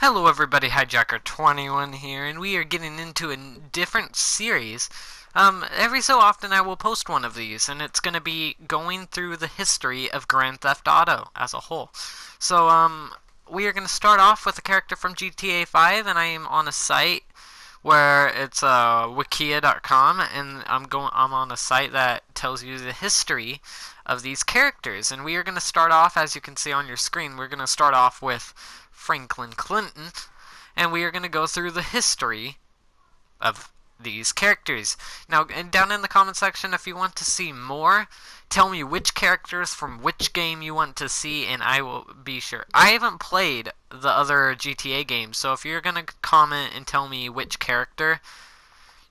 Hello everybody, Hijacker21 here, and we are getting into a different series. Every so often I will post one of these, and it's going to be going through the history of Grand Theft Auto as a whole. So, we are going to start off with a character from GTA 5, and I am on a site where it's wikia.com, and I'm on a site that tells you the history of these characters, and we are going to start off, as you can see on your screen, we're going to start off with Franklin Clinton, and we are going to go through the history of these characters. Now, down in the comment section, if you want to see more, tell me which characters from which game you want to see, and I will be sure. I haven't played the other GTA games, so if you're going to comment and tell me which character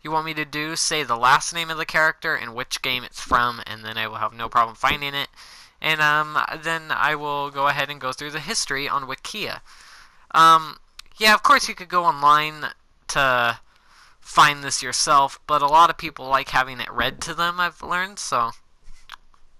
you want me to do, say the last name of the character and which game it's from, and then I will have no problem finding it. And then I will go ahead and go through the history on Wikia. Yeah, of course you could go online to find this yourself, but a lot of people like having it read to them, I've learned, so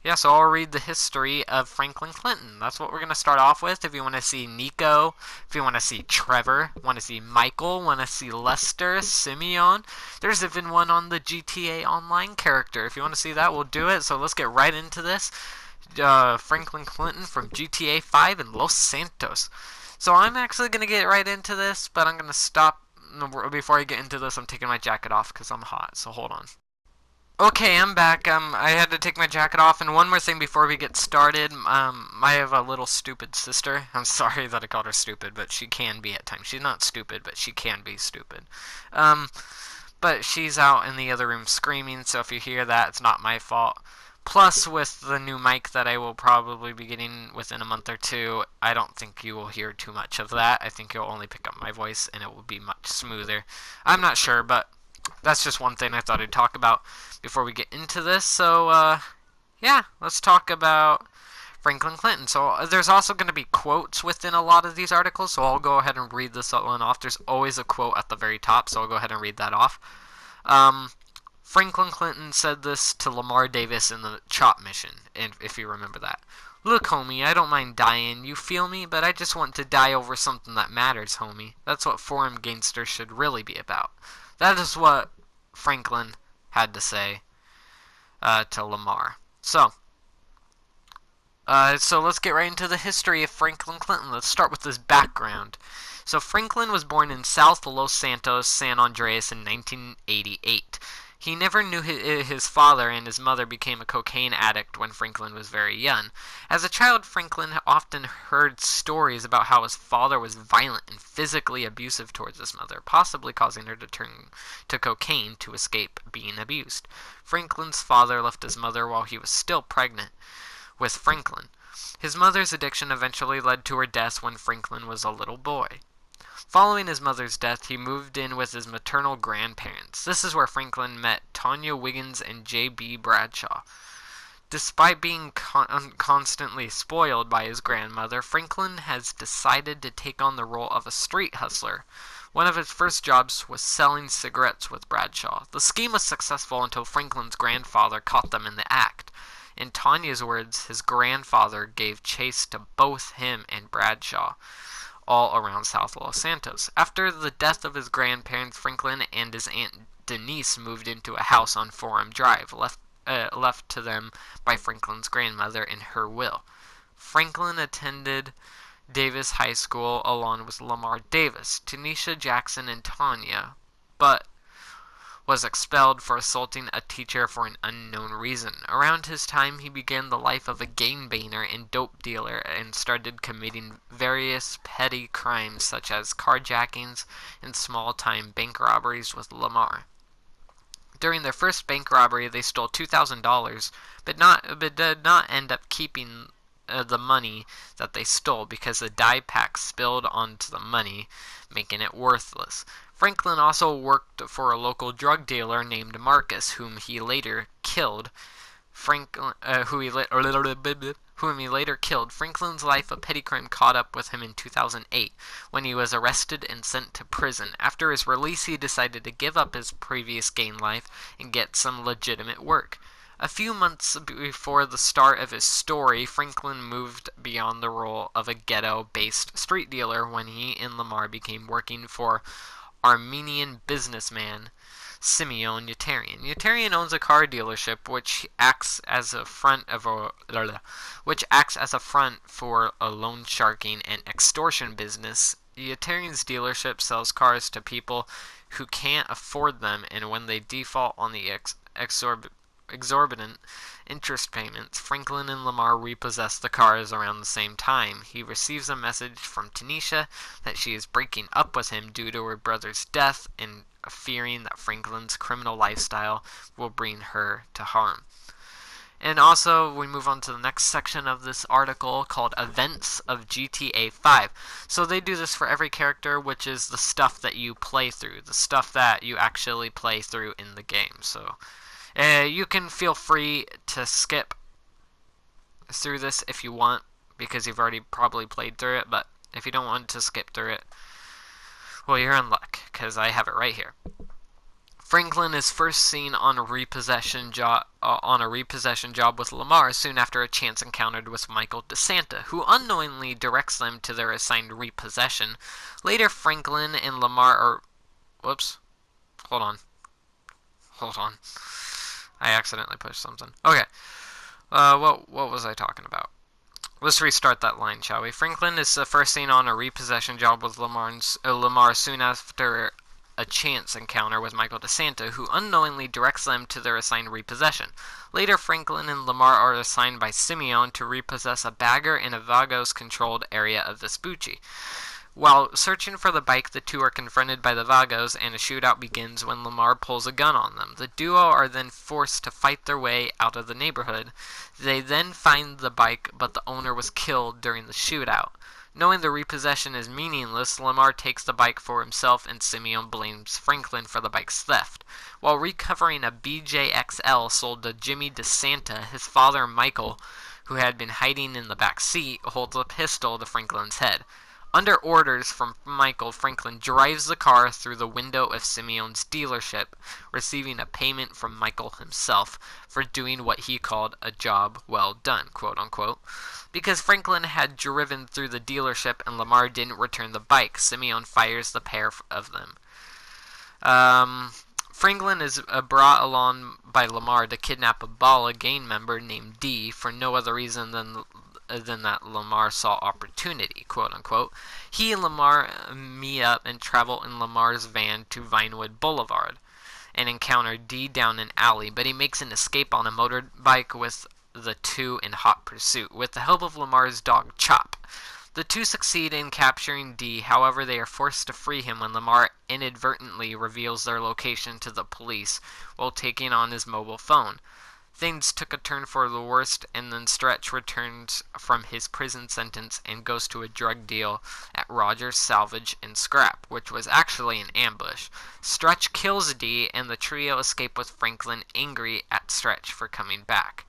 yeah, so I'll read the history of Franklin Clinton. That's what we're going to start off with. If you want to see Nico, if you want to see Trevor, want to see Michael, want to see Lester, Simeon, there's even one on the GTA Online character. If you want to see that, we'll do it, so let's get right into this. Franklin Clinton from GTA 5 in Los Santos. So I'm actually going to get right into this, but I'm going to stop. Before I get into this, I'm taking my jacket off because I'm hot, so hold on. Okay, I'm back. I had to take my jacket off, and one more thing before we get started. I have a little stupid sister. I'm sorry that I called her stupid, but she can be at times. She's not stupid, but she can be stupid. But she's out in the other room screaming, so if you hear that, it's not my fault. Plus, with the new mic that I will probably be getting within a month or two, I don't think you will hear too much of that. I think you'll only pick up my voice, and it will be much smoother. I'm not sure, but that's just one thing I thought I'd talk about before we get into this. So, yeah, let's talk about Franklin Clinton. So, there's also going to be quotes within a lot of these articles, so I'll go ahead and read this one off. There's always a quote at the very top, so I'll go ahead and read that off. Franklin Clinton said this to Lamar Davis in the Chop mission, if you remember that. Look, homie, I don't mind dying, you feel me? But I just want to die over something that matters, homie. That's what foreign gangsters should really be about. That is what Franklin had to say to Lamar. So let's get right into the history of Franklin Clinton. Let's start with his background. So Franklin was born in South Los Santos, San Andreas in 1988. He never knew his father, and his mother became a cocaine addict when Franklin was very young. As a child, Franklin often heard stories about how his father was violent and physically abusive towards his mother, possibly causing her to turn to cocaine to escape being abused. Franklin's father left his mother while he was still pregnant with Franklin. His mother's addiction eventually led to her death when Franklin was a little boy. Following his mother's death, he moved in with his maternal grandparents. This is where Franklin met Tanya Wiggins and J.B. Bradshaw. Despite being constantly spoiled by his grandmother, Franklin has decided to take on the role of a street hustler. One of his first jobs was selling cigarettes with Bradshaw. The scheme was successful until Franklin's grandfather caught them in the act. In Tanya's words, his grandfather gave chase to both him and Bradshaw all around South Los Santos. After the death of his grandparents, Franklin and his Aunt Denise moved into a house on Forum Drive, left to them by Franklin's grandmother in her will. Franklin attended Davis High School along with Lamar Davis, Tanisha Jackson, and Tanya, but was expelled for assaulting a teacher for an unknown reason. Around his time, he began the life of a gangbanger and dope dealer and started committing various petty crimes such as carjackings and small-time bank robberies with Lamar. During their first bank robbery, they stole $2,000, but did not end up keeping the money that they stole because the dye pack spilled onto the money, making it worthless. Franklin also worked for a local drug dealer named Marcus, whom he later killed. Whom he later killed. Franklin's life of petty crime caught up with him in 2008, when he was arrested and sent to prison. After his release, he decided to give up his previous gang life and get some legitimate work. A few months before the start of his story, Franklin moved beyond the role of a ghetto-based street dealer when he and Lamar began working for Armenian businessman Simeon Yetarian. Yetarian owns a car dealership which acts as a front for a loan sharking and extortion business. Yetarian's dealership sells cars to people who can't afford them, and when they default on the exorbitant interest payments, Franklin and Lamar repossess the cars around the same time. He receives a message from Tanisha that she is breaking up with him due to her brother's death and fearing that Franklin's criminal lifestyle will bring her to harm. And also, we move on to the next section of this article called Events of GTA 5. So they do this for every character, which is the stuff that you play through, the stuff that you actually play through in the game. So you can feel free to skip through this if you want, because you've already probably played through it, but if you don't want to skip through it, well, you're in luck, because I have it right here. Franklin is first seen on a repossession job with Lamar soon after a chance encounter with Michael DeSanta, who unknowingly directs them to their assigned repossession. Later, Franklin and Lamar are... Whoops. Hold on. I accidentally pushed something. Okay. What was I talking about? Let's restart that line, shall we? Franklin is first seen on a repossession job with Lamar soon after a chance encounter with Michael DeSanta, who unknowingly directs them to their assigned repossession. Later, Franklin and Lamar are assigned by Simeon to repossess a bagger in a Vagos-controlled area of Vespucci. While searching for the bike, the two are confronted by the Vagos, and a shootout begins when Lamar pulls a gun on them. The duo are then forced to fight their way out of the neighborhood. They then find the bike, but the owner was killed during the shootout. Knowing the repossession is meaningless, Lamar takes the bike for himself, and Simeon blames Franklin for the bike's theft. While recovering a BJXL sold to Jimmy DeSanta, his father Michael, who had been hiding in the back seat, holds a pistol to Franklin's head. Under orders from Michael, Franklin drives the car through the window of Simeon's dealership, receiving a payment from Michael himself for doing what he called a job well done, quote unquote. Because Franklin had driven through the dealership and Lamar didn't return the bike, Simeon fires the pair of them. Franklin is brought along by Lamar to kidnap a Bala gang member named D for no other reason than that Lamar saw opportunity, quote unquote. He and Lamar meet up and travel in Lamar's van to Vinewood Boulevard and encounter D down an alley, but he makes an escape on a motorbike with the two in hot pursuit, with the help of Lamar's dog Chop. The two succeed in capturing D, however they are forced to free him when Lamar inadvertently reveals their location to the police while taking on his mobile phone. Things took a turn for the worst, and then Stretch returns from his prison sentence and goes to a drug deal at Rogers Salvage and Scrap, which was actually an ambush. Stretch kills D, and the trio escape with Franklin angry at Stretch for coming back.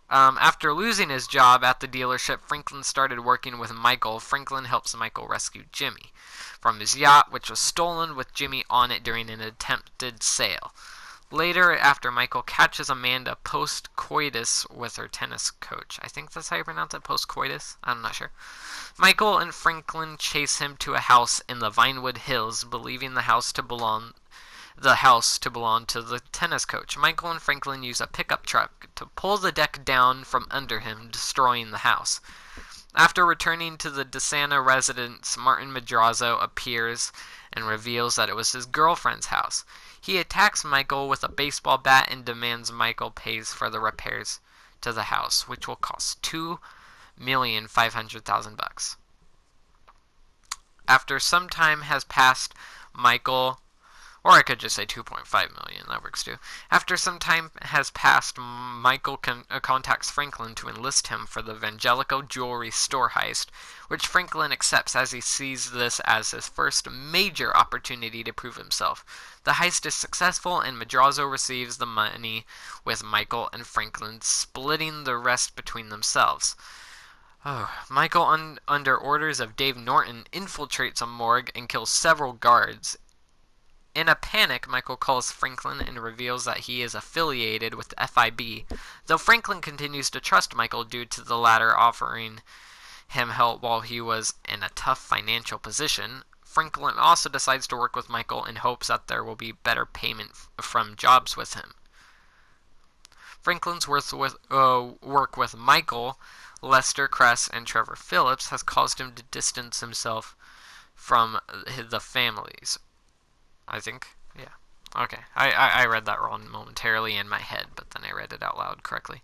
After losing his job at the dealership, Franklin started working with Michael. Franklin helps Michael rescue Jimmy from his yacht, which was stolen with Jimmy on it during an attempted sale. Later, after Michael catches Amanda post-coitus with her tennis coach. I think that's how you pronounce it, post-coitus? I'm not sure. Michael and Franklin chase him to a house in the Vinewood Hills, believing the house to belong to the tennis coach. Michael and Franklin use a pickup truck to pull the deck down from under him, destroying the house. After returning to the DeSanta residence, Martin Madrazo appears and reveals that it was his girlfriend's house. He attacks Michael with a baseball bat and demands Michael pays for the repairs to the house, which will cost $2,500,000. After some time has passed, Michael... Or I could just say 2.5 million, that works too. After some time has passed, Michael contacts Franklin to enlist him for the Vangelico jewelry store heist, which Franklin accepts as he sees this as his first major opportunity to prove himself. The heist is successful, and Madrazo receives the money, with Michael and Franklin splitting the rest between themselves. Michael, under orders of Dave Norton, infiltrates a morgue and kills several guards. In a panic, Michael calls Franklin and reveals that he is affiliated with the FIB, though Franklin continues to trust Michael due to the latter offering him help while he was in a tough financial position. Franklin also decides to work with Michael in hopes that there will be better payment from jobs with him. Franklin's work with Michael, Lester Kress, and Trevor Phillips has caused him to distance himself from the families. I think. Yeah. Okay. I read that wrong momentarily in my head, but then I read it out loud correctly.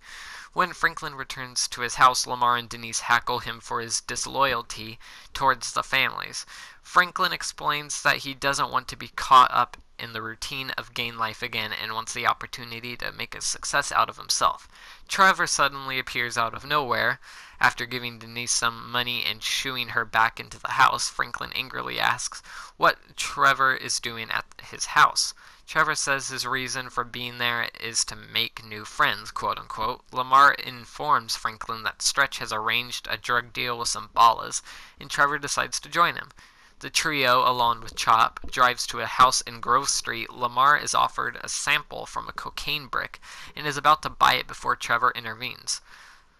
When Franklin returns to his house, Lamar and Denise hackle him for his disloyalty towards the families. Franklin explains that he doesn't want to be caught up in the routine of gang life again and wants the opportunity to make a success out of himself. Trevor suddenly appears out of nowhere. After giving Denise some money and shooing her back into the house, Franklin angrily asks what Trevor is doing at his house. Trevor says his reason for being there is to make new friends, quote-unquote. Lamar informs Franklin that Stretch has arranged a drug deal with some ballas, and Trevor decides to join him. The trio, along with Chop, drives to a house in Grove Street. Lamar is offered a sample from a cocaine brick and is about to buy it before Trevor intervenes.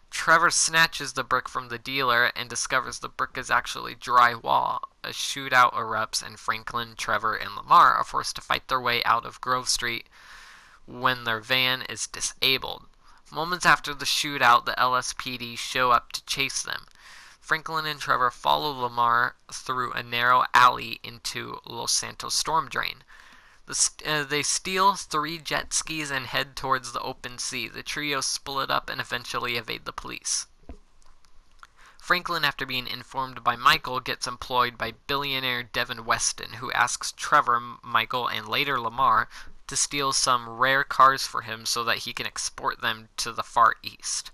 Trevor snatches the brick from the dealer and discovers the brick is actually drywall. A shootout erupts and Franklin, Trevor, and Lamar are forced to fight their way out of Grove Street when their van is disabled. Moments after the shootout, the LSPD show up to chase them. Franklin and Trevor follow Lamar through a narrow alley into Los Santos storm drain. They steal 3 jet skis and head towards the open sea. The trio split up and eventually evade the police. Franklin, after being informed by Michael, gets employed by billionaire Devin Weston, who asks Trevor, Michael, and later Lamar to steal some rare cars for him so that he can export them to the Far East.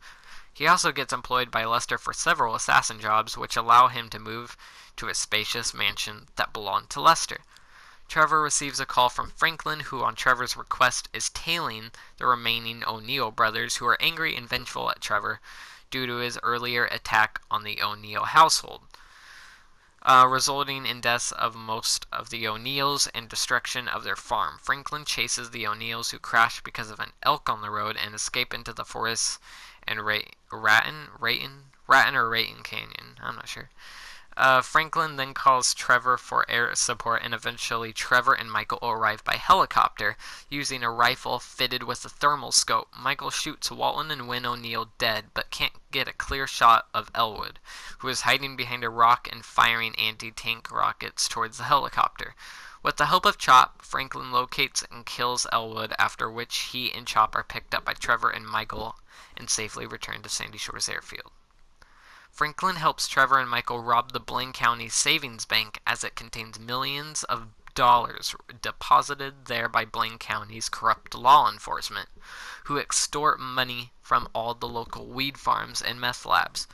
He also gets employed by Lester for several assassin jobs, which allow him to move to a spacious mansion that belonged to Lester. Trevor receives a call from Franklin, who on Trevor's request is tailing the remaining O'Neill brothers, who are angry and vengeful at Trevor due to his earlier attack on the O'Neill household, resulting in deaths of most of the O'Neills and destruction of their farm. Franklin chases the O'Neills, who crash because of an elk on the road and escape into the forest and Raton Canyon. I'm not sure. Franklin then calls Trevor for air support, and eventually Trevor and Michael arrive by helicopter using a rifle fitted with a thermal scope. Michael shoots Walton and Wynn O'Neill dead, but can't get a clear shot of Elwood, who is hiding behind a rock and firing anti-tank rockets towards the helicopter. With the help of Chop, Franklin locates and kills Elwood, after which he and Chop are picked up by Trevor and Michael and safely returned to Sandy Shores Airfield. Franklin helps Trevor and Michael rob the Blaine County Savings Bank, as it contains millions of dollars deposited there by Blaine County's corrupt law enforcement, who extort money from all the local weed farms and meth labs.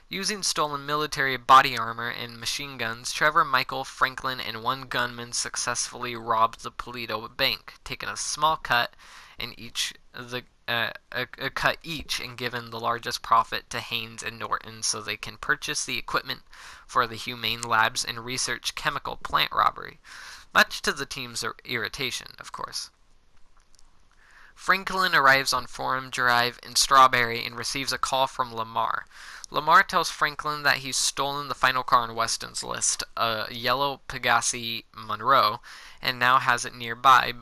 Using stolen military body armor and machine guns, Trevor, Michael, Franklin, and one gunman successfully robbed the Toledo Bank, taking a small cut and given the largest profit to Haynes and Norton so they can purchase the equipment for the Humane Labs and research chemical plant robbery, much to the team's irritation, of course. Franklin arrives on Forum Drive in Strawberry and receives a call from Lamar. Lamar tells Franklin that he's stolen the final car on Weston's list, a yellow Pegassi Monroe, and now has it nearby,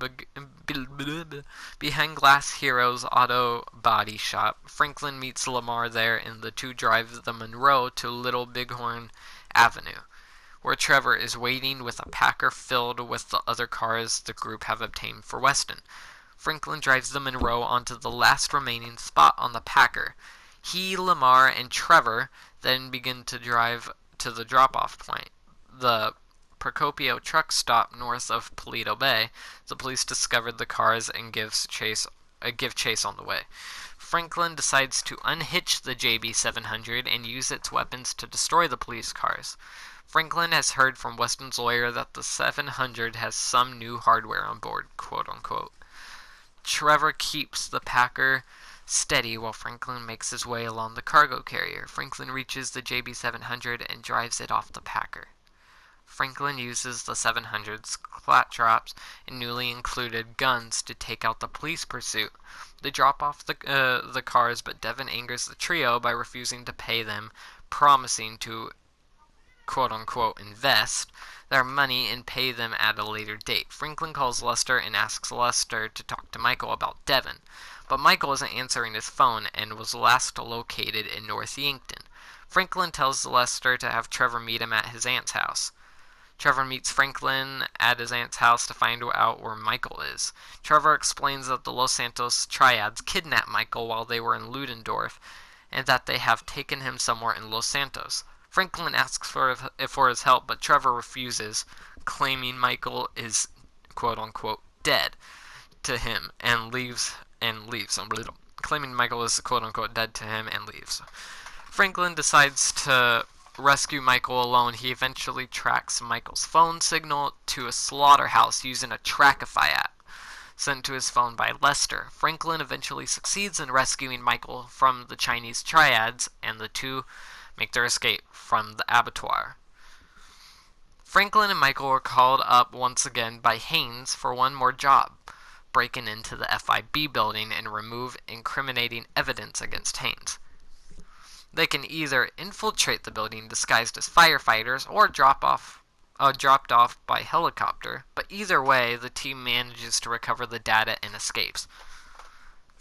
behind Glass Hero's auto body shop. Franklin meets Lamar there, and the two drive the Monroe to Little Bighorn Avenue, where Trevor is waiting with a Packer filled with the other cars the group have obtained for Weston. Franklin drives the Monroe onto the last remaining spot on the Packer. He, Lamar, and Trevor then begin to drive to the drop-off point, the Procopio truck stop north of Paleto Bay. The police discovered the cars and give chase on the way. Franklin decides to unhitch the JB700 and use its weapons to destroy the police cars. Franklin has heard from Weston's lawyer that the 700 has some new hardware on board, quote-unquote. Trevor keeps the Packer steady while Franklin makes his way along the cargo carrier. Franklin reaches the JB700 and drives it off the Packer. Franklin uses the 700's claptraps and newly included guns to take out the police pursuit. They drop off the cars, but Devon angers the trio by refusing to pay them, promising to quote-unquote invest their money and pay them at a later date. Franklin calls Lester and asks Lester to talk to Michael about Devon, but Michael isn't answering his phone and was last located in North Yankton. Franklin tells Lester to have Trevor meet him at his aunt's house. Trevor meets Franklin at his aunt's house to find out where Michael is. Trevor explains that the Los Santos triads kidnapped Michael while they were in Ludendorff, and that they have taken him somewhere in Los Santos. Franklin asks for his help, but Trevor refuses, claiming Michael is quote-unquote dead to him and leaves. Claiming Michael is quote-unquote dead to him and leaves. Franklin decides to rescue Michael alone. He eventually tracks Michael's phone signal to a slaughterhouse using a Trackify app sent to his phone by Lester. Franklin eventually succeeds in rescuing Michael from the Chinese triads, and the two make their escape from the abattoir. Franklin and Michael are called up once again by Haynes for one more job, breaking into the FIB building and remove incriminating evidence against Haynes. They can either infiltrate the building disguised as firefighters or dropped off by helicopter, but either way, the team manages to recover the data and escapes.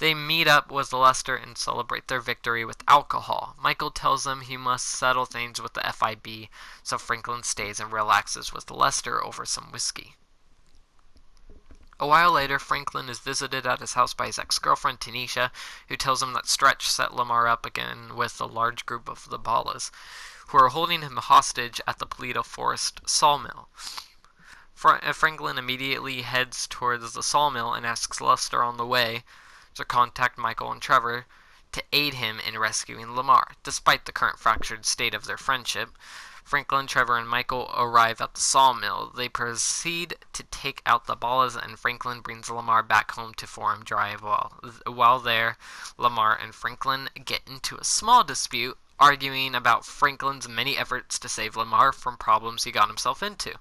They meet up with Lester and celebrate their victory with alcohol. Michael tells them he must settle things with the FIB, so Franklin stays and relaxes with Lester over some whiskey. A while later, Franklin is visited at his house by his ex-girlfriend, Tanisha, who tells him that Stretch set Lamar up again with a large group of the Ballas, who are holding him hostage at the Paleto Forest sawmill. Franklin immediately heads towards the sawmill and asks Lester on the way to contact Michael and Trevor to aid him in rescuing Lamar. Despite the current fractured state of their friendship, Franklin, Trevor, and Michael arrive at the sawmill. They proceed to take out the Ballas, and Franklin brings Lamar back home to Forum Drive. While there, Lamar and Franklin get into a small dispute, arguing about Franklin's many efforts to save Lamar from problems he got himself into.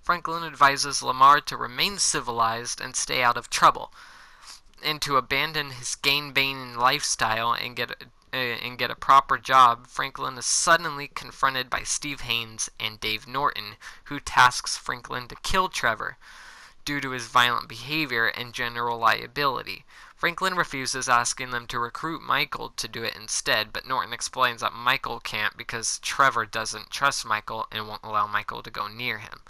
Franklin advises Lamar to remain civilized and stay out of trouble, and to abandon his gang-banging lifestyle and get a proper job. Franklin is suddenly confronted by Steve Haynes and Dave Norton, who tasks Franklin to kill Trevor due to his violent behavior and general liability. Franklin refuses, asking them to recruit Michael to do it instead, but Norton explains that Michael can't because Trevor doesn't trust Michael and won't allow Michael to go near him.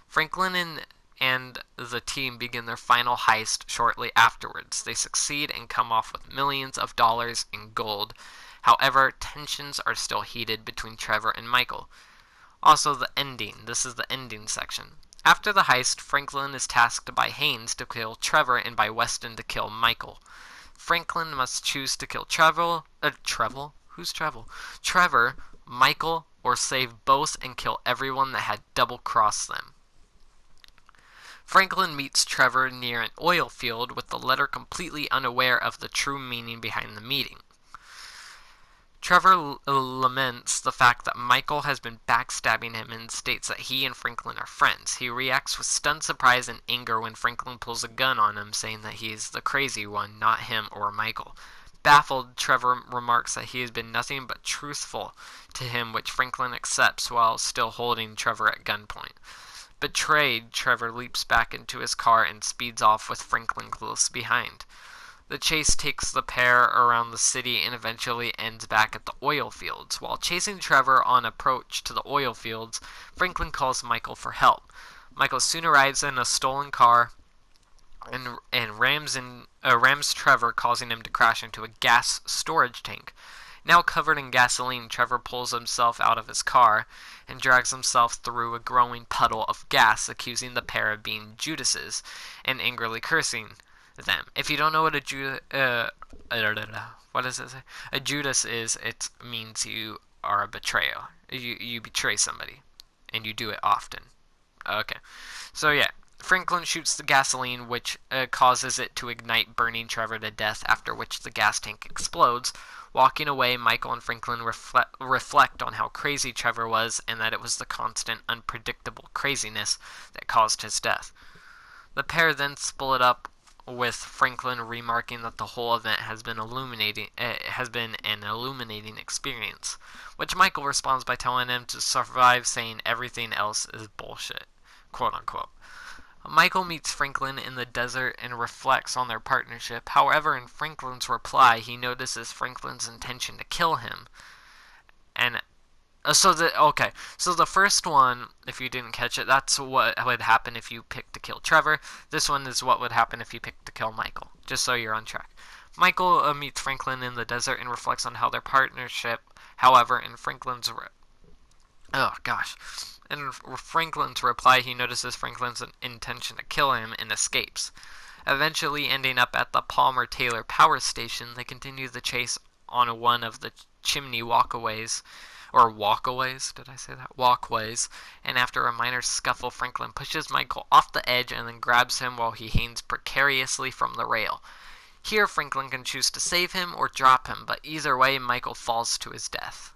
Franklin and the team begin their final heist shortly afterwards. They succeed and come off with millions of dollars in gold. However, tensions are still heated between Trevor and Michael. Also, the ending. This is the ending section. After the heist, Franklin is tasked by Haynes to kill Trevor and by Weston to kill Michael. Franklin must choose to kill Trevor, Michael, or save both and kill everyone that had double-crossed them. Franklin meets Trevor near an oil field, with the latter completely unaware of the true meaning behind the meeting. Trevor laments the fact that Michael has been backstabbing him and states that he and Franklin are friends. He reacts with stunned surprise and anger when Franklin pulls a gun on him, saying that he's the crazy one, not him or Michael. Baffled, Trevor remarks that he has been nothing but truthful to him, which Franklin accepts while still holding Trevor at gunpoint. Betrayed, Trevor leaps back into his car and speeds off with Franklin close behind. The chase takes the pair around the city and eventually ends back at the oil fields. While chasing Trevor on approach to the oil fields, Franklin calls Michael for help. Michael soon arrives in a stolen car and rams Trevor, causing him to crash into a gas storage tank. Now covered in gasoline, Trevor pulls himself out of his car and drags himself through a growing puddle of gas, accusing the pair of being Judases and angrily cursing them. If you don't know what a Judas is, it means you are a betrayer. You betray somebody, and you do it often. Okay, so yeah. Franklin shoots the gasoline, which causes it to ignite, burning Trevor to death, after which the gas tank explodes. Walking away, Michael and Franklin reflect on how crazy Trevor was and that it was the constant, unpredictable craziness that caused his death. The pair then split up, with Franklin remarking that the whole event has been an illuminating experience, which Michael responds by telling him to survive, saying everything else is bullshit, quote unquote. Michael meets Franklin in the desert and reflects on their partnership. However, in Franklin's reply, he notices Franklin's intention to kill him. And so the first one, if you didn't catch it, that's what would happen if you picked to kill Trevor. This one is what would happen if you picked to kill Michael, just so you're on track. Michael meets Franklin in the desert and reflects on how their partnership, however, in Franklin's reply, he notices Franklin's intention to kill him and escapes. Eventually ending up at the Palmer-Taylor power station, they continue the chase on one of the chimney walkways, and after a minor scuffle, Franklin pushes Michael off the edge and then grabs him while he hangs precariously from the rail. Here, Franklin can choose to save him or drop him, but either way, Michael falls to his death.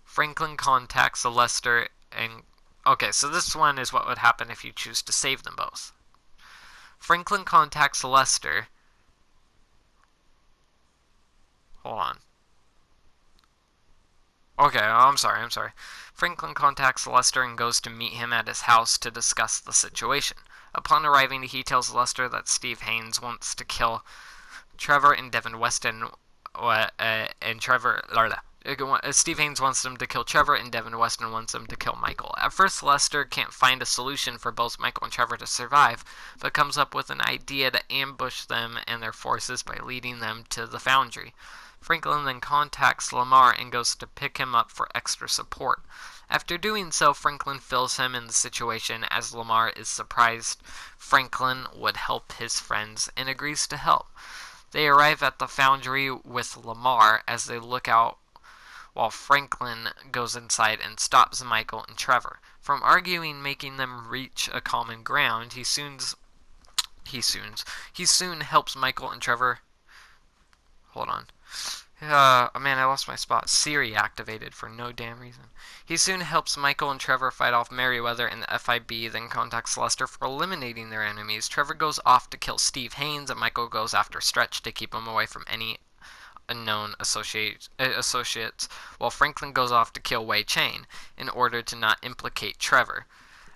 Franklin contacts Lester and... Okay, so this one is what would happen if you choose to save them both. Franklin contacts Lester. Hold on. Okay, I'm sorry. Franklin contacts Lester and goes to meet him at his house to discuss the situation. Upon arriving, he tells Lester that Steve Haynes wants to kill Trevor and Devin Weston, Steve Haynes wants them to kill Trevor, and Devin Weston wants them to kill Michael. At first, Lester can't find a solution for both Michael and Trevor to survive, but comes up with an idea to ambush them and their forces by leading them to the foundry. Franklin then contacts Lamar and goes to pick him up for extra support. After doing so, Franklin fills him in the situation as Lamar is surprised Franklin would help his friends and agrees to help. They arrive at the foundry with Lamar as they look out while Franklin goes inside and stops Michael and Trevor from arguing, making them reach a common ground. He soon helps Michael and Trevor. Hold on. Man, I lost my spot. Siri activated for no damn reason. He soon helps Michael and Trevor fight off Merriweather and the FIB, then contacts Lester for eliminating their enemies. Trevor goes off to kill Steve Haynes, and Michael goes after Stretch to keep him away from any unknown associates, while Franklin goes off to kill Wei Chain in order to not implicate Trevor.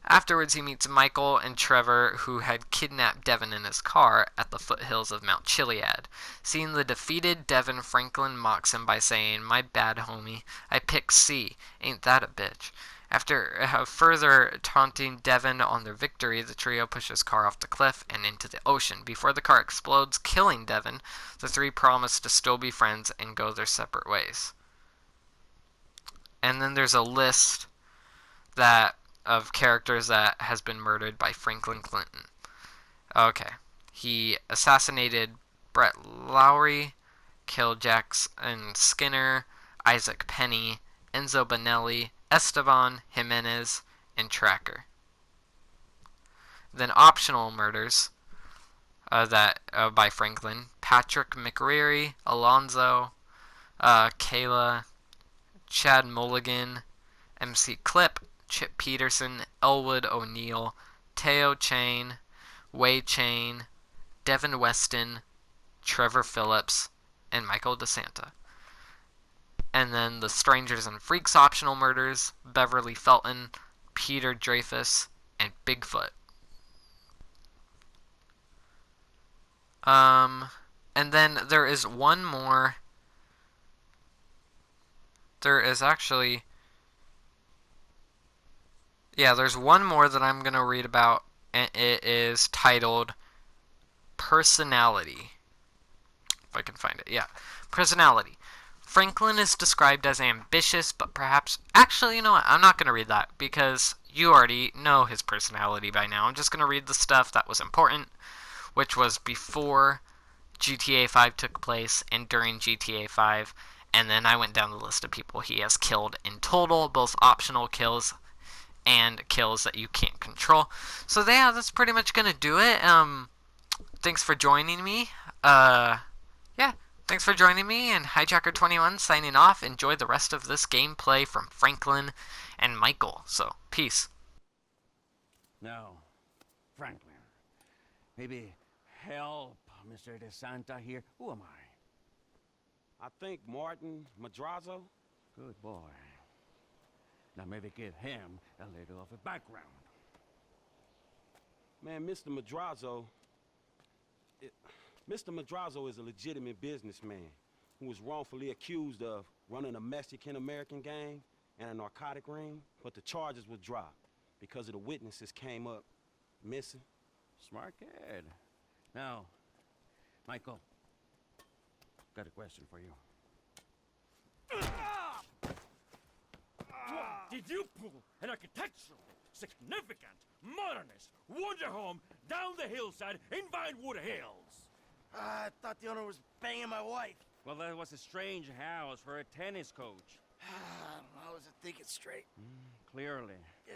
Afterwards, he meets Michael and Trevor, who had kidnapped Devin in his car at the foothills of Mount Chiliad. Seeing the defeated Devin, Franklin mocks him by saying, "My bad, homie. I picked C. Ain't that a bitch?" After further taunting Devin on their victory, the trio pushes car off the cliff and into the ocean. Before the car explodes, killing Devin, the three promise to still be friends and go their separate ways. And then there's a list of characters that has been murdered by Franklin Clinton. Okay. He assassinated Brett Lowry, killed Jackson Skinner, Isaac Penny, Enzo Bonelli, Esteban Jimenez, and Tracker. Then optional murders by Franklin: Patrick McReary, Alonzo, Kayla, Chad Mulligan, MC Clip, Chip Peterson, Elwood O'Neill, Teo Chain, Wei Chain, Devin Weston, Trevor Phillips, and Michael DeSanta. And then the Strangers and Freaks optional murders: Beverly Felton, Peter Dreyfus, and Bigfoot. And then there is one more. There's one more that I'm going to read about, and it is titled Personality. If I can find it. Yeah. Personality. Franklin is described as ambitious, but perhaps... Actually, you know what? I'm not going to read that, because you already know his personality by now. I'm just going to read the stuff that was important, which was before GTA 5 took place and during GTA 5. And then I went down the list of people he has killed in total, both optional kills and kills that you can't control. So yeah, that's pretty much gonna do it. Thanks for joining me. Yeah, thanks for joining me, and Hijacker21 signing off. Enjoy the rest of this gameplay from Franklin and Michael. So, peace. Now, Franklin, maybe help Mr. DeSanta here. Who am I? I think Martin Madrazo. Good boy. Now maybe give him a little of a background. Man, Mr. Madrazo is a legitimate businessman who was wrongfully accused of running a Mexican-American gang and a narcotic ring, but the charges were dropped because of the witnesses came up missing. Smart kid. Now, Michael, got a question for you. Did you pull an architectural, significant, modernist wonder home down the hillside in Vinewood Hills? I thought the owner was banging my wife. Well, that was a strange house for a tennis coach. I wasn't thinking straight. Clearly. Yeah.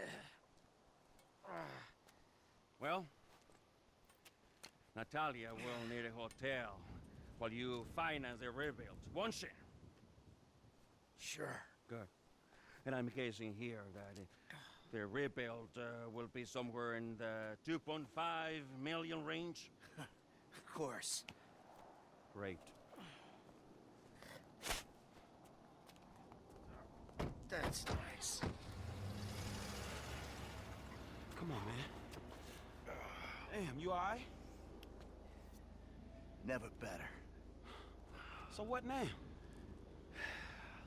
Well, Natalia will need a hotel while you finance the rebuild, won't she? Sure. Good. And I'm guessing here that the rebuild will be somewhere in the 2.5 million range. Of course. Great. That's nice. Come on, man. Damn, you all right? Never better. So what now?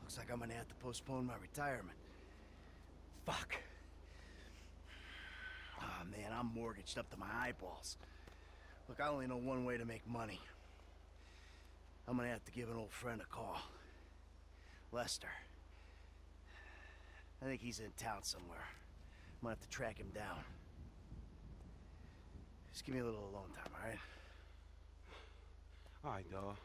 Looks like I'm gonna have to postpone my retirement. Fuck. Oh man, I'm mortgaged up to my eyeballs. Look, I only know one way to make money. I'm gonna have to give an old friend a call. Lester. I think he's in town somewhere. I'm gonna have to track him down. Just give me a little alone time, all right? All right, dawg.